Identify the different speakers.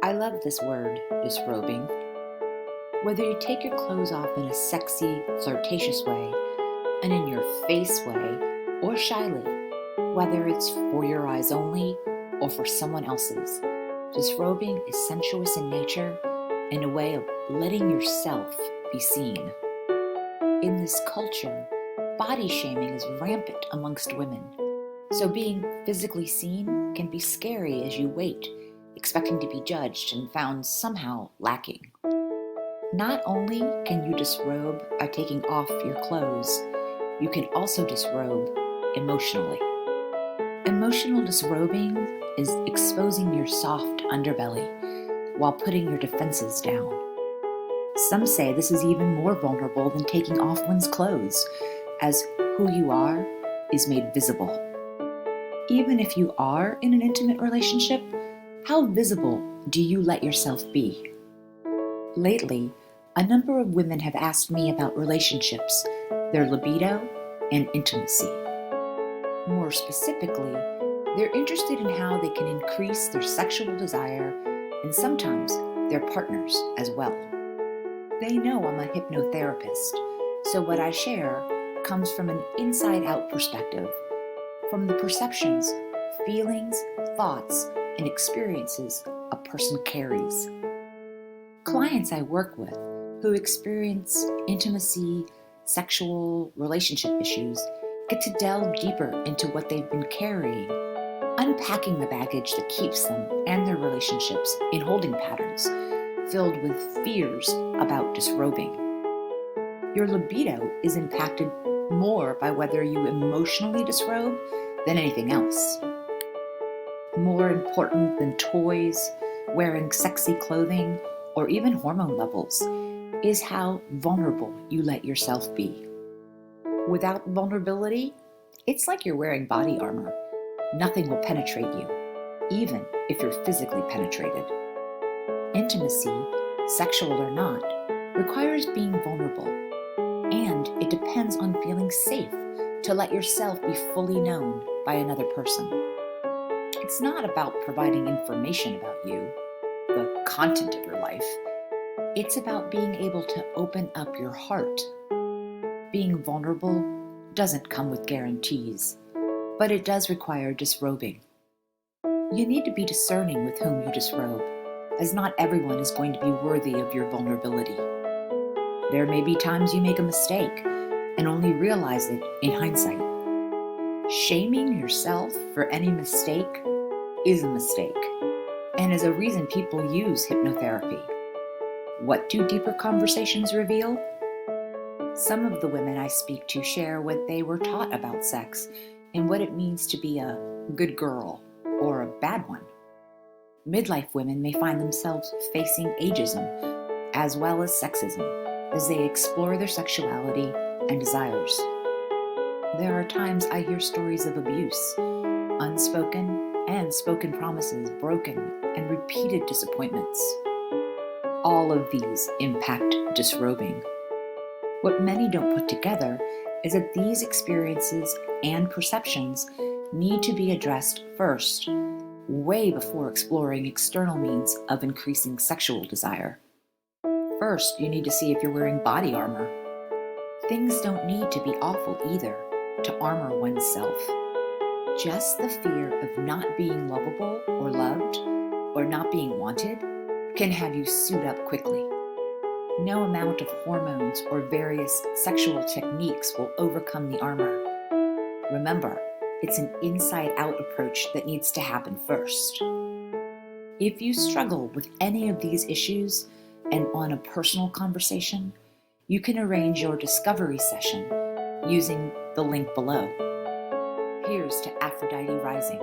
Speaker 1: I love this word, disrobing. Whether you take your clothes off in a sexy, flirtatious way, an in your face way, or shyly, whether it's for your eyes only or for someone else's, disrobing is sensuous in nature and a way of letting yourself be seen. In this culture, body shaming is rampant amongst women, so being physically seen can be scary as you wait, expecting to be judged and found somehow lacking. Not only can you disrobe by taking off your clothes, you can also disrobe emotionally. Emotional disrobing is exposing your soft underbelly while putting your defenses down. Some say this is even more vulnerable than taking off one's clothes, as who you are is made visible. Even if you are in an intimate relationship, how visible do you let yourself be? Lately, a number of women have asked me about relationships, their libido, and intimacy. More specifically, they're interested in how they can increase their sexual desire and sometimes their partners as well. They know I'm a hypnotherapist, so what I share comes from an inside-out perspective, from the perceptions, feelings, thoughts, and experiences a person carries. Clients I work with who experience intimacy, sexual relationship issues get to delve deeper into what they've been carrying, unpacking the baggage that keeps them and their relationships in holding patterns filled with fears about disrobing. Your libido is impacted more by whether you emotionally disrobe than anything else. More important than toys, wearing sexy clothing, or even hormone levels is how vulnerable you let yourself be. Without vulnerability, it's like you're wearing body armor. Nothing will penetrate you, even if you're physically penetrated. Intimacy, sexual or not, requires being vulnerable, and it depends on feeling safe to let yourself be fully known by another person. It's not about providing information about you, the content of your life. It's about being able to open up your heart. Being vulnerable doesn't come with guarantees, but it does require disrobing. You need to be discerning with whom you disrobe, as not everyone is going to be worthy of your vulnerability. There may be times you make a mistake and only realize it in hindsight. Shaming yourself for any mistake is a mistake, and is a reason people use hypnotherapy. What do deeper conversations reveal? Some of the women I speak to share what they were taught about sex and what it means to be a good girl or a bad one. Midlife women may find themselves facing ageism as well as sexism as they explore their sexuality and desires. There are times I hear stories of abuse, unspoken and spoken promises broken, and repeated disappointments. All of these impact disrobing. What many don't put together is that these experiences and perceptions need to be addressed first, way before exploring external means of increasing sexual desire. First, you need to see if you're wearing body armor. Things don't need to be awful either to armor oneself. Just the fear of not being lovable or loved or not being wanted can have you suit up quickly. No amount of hormones or various sexual techniques will overcome the armor. Remember, it's an inside-out approach that needs to happen first. If you struggle with any of these issues and want a personal conversation, you can arrange your discovery session using the link below. Here's to Aphrodite Rising.